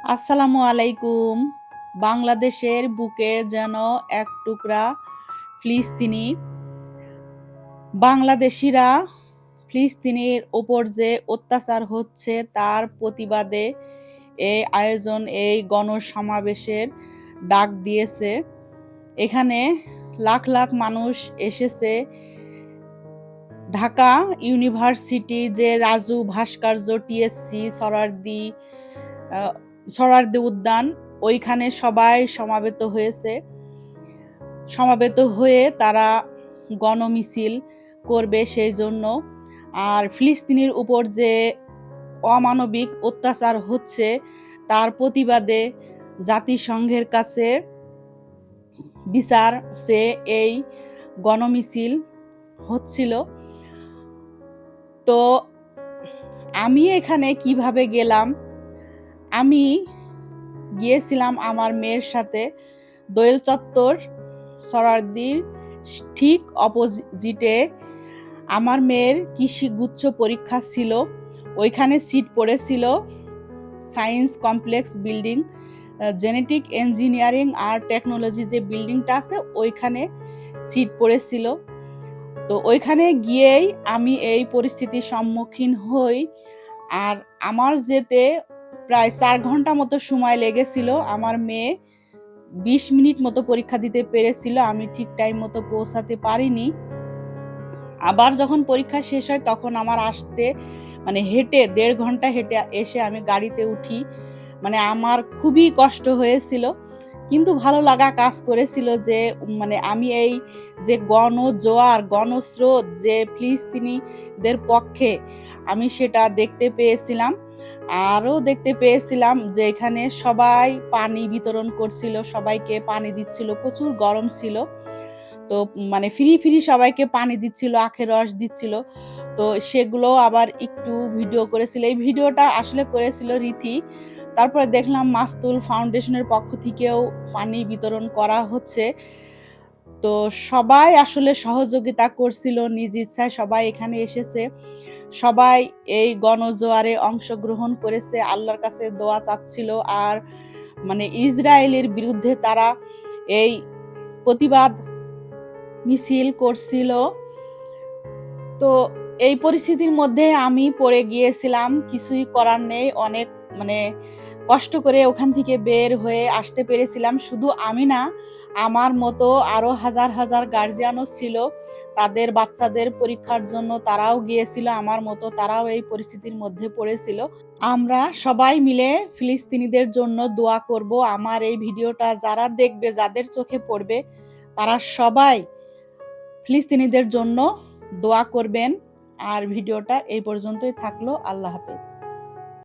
আসসালামু আলাইকুম। বাংলাদেশের বুকে যেন এক টুকরা ফিলিস্তিনি। বাংলাদেশিরা ফিলিস্তিনির ওপর যে অত্যাচার হচ্ছে তার প্রতিবাদে এই আয়োজন, এই গণসমাবেশের ডাক দিয়েছে। এখানে লাখ লাখ মানুষ এসেছে। ঢাকা ইউনিভার্সিটি যে রাজু ভাস্কর্য, টিএসসি, সরারদি উদ্যান, ওইখানে সবাই সমাবেত হয়েছে। সমাবেত হয়ে তারা গণমিছিল করবে সেই জন্য। আর ফিলিস্তিনির উপর যে অমানবিক অত্যাচার হচ্ছে তার প্রতিবাদে জাতিসংঘের কাছে বিচার চেয়ে এই গণমিছিল হচ্ছিল। তো আমি এখানে কিভাবে গেলাম? আমি গিয়েছিলাম আমার মেয়ের সাথে। দোয়েল চত্বর সরারদির ঠিক অপোজিটে আমার মেয়ের কৃষি গুচ্ছ পরীক্ষা ছিল। ওইখানে সিট পড়েছিল science complex building, genetic engineering আর টেকনোলজি যে বিল্ডিংটা আছে ওইখানে সিট পড়েছিল। তো ওইখানে গিয়েই আমি এই পরিস্থিতির সম্মুখীন হই। আর আমার যেতে প্রায় 4 ঘন্টা মতো সময় লেগেছিল। আমার মেয়ে 20 মিনিট মতো পরীক্ষা দিতে পেরেছিল। আমি ঠিক টাইম মতো পৌঁছাতে পারিনি। আবার যখন পরীক্ষা শেষ হয় তখন আমার আসতে হেঁটে 1.5 ঘন্টা হেঁটে এসে আমি গাড়িতে উঠি। আমার খুবই কষ্ট হয়েছিল, কিন্তু ভালো লাগা কাজ করেছিল যে আমি এই যে গণজোয়ার, গণস্রোত যে ফিলিস্তিনিদের পক্ষে, আমি সেটা দেখতে পেয়েছিলাম। আরও দেখতে পেয়েছিলাম যে এখানে সবাই পানি বিতরণ করছিল, সবাইকে পানি দিচ্ছিল। প্রচুর গরম ছিল, তো ফ্রি ফ্রি সবাইকে পানি দিচ্ছিল, আখের রস দিচ্ছিল। তো সেগুলো আবার একটু ভিডিও করেছিল। এই ভিডিওটা আসলে করেছিল রীতি। তারপরে দেখলাম মাস্তুল ফাউন্ডেশনের পক্ষ থেকেও পানি বিতরণ করা হচ্ছে। তো সবাই আসলে সহযোগিতা করছিল, নিজ ইচ্ছায় সবাই এখানে এসেছে। সবাই এই গণজোয়ারে অংশগ্রহণ করেছে, আল্লাহর কাছে দোয়া চাচ্ছিল। আর ইসরায়েলের বিরুদ্ধে তারা এই প্রতিবাদ মিছিল করছিল। তো এই পরিস্থিতির মধ্যে আমি পড়ে গিয়েছিলাম, কিছুই করার নেই। অনেক কষ্ট করে ওখান থেকে বের হয়ে আসতে পেরেছিলাম। শুধু আমি না, আমার মতো আরো হাজার হাজার গার্জিয়ানও ছিল। তাদের বাচ্চাদের পরীক্ষার জন্য তারাও গিয়েছিল আমার মতো, তারাও এই পরিস্থিতির মধ্যে পড়েছিল। আমরা সবাই মিলে ফিলিস্তিনিদের জন্য দোয়া করব। আমার এই ভিডিওটা যারা দেখবে, যাদের চোখে পড়বে, তারা সবাই ফিলিস্তিনিদের জন্য দোয়া করবেন। আর ভিডিওটা এই পর্যন্তই থাকলো। আল্লাহ হাফেজ।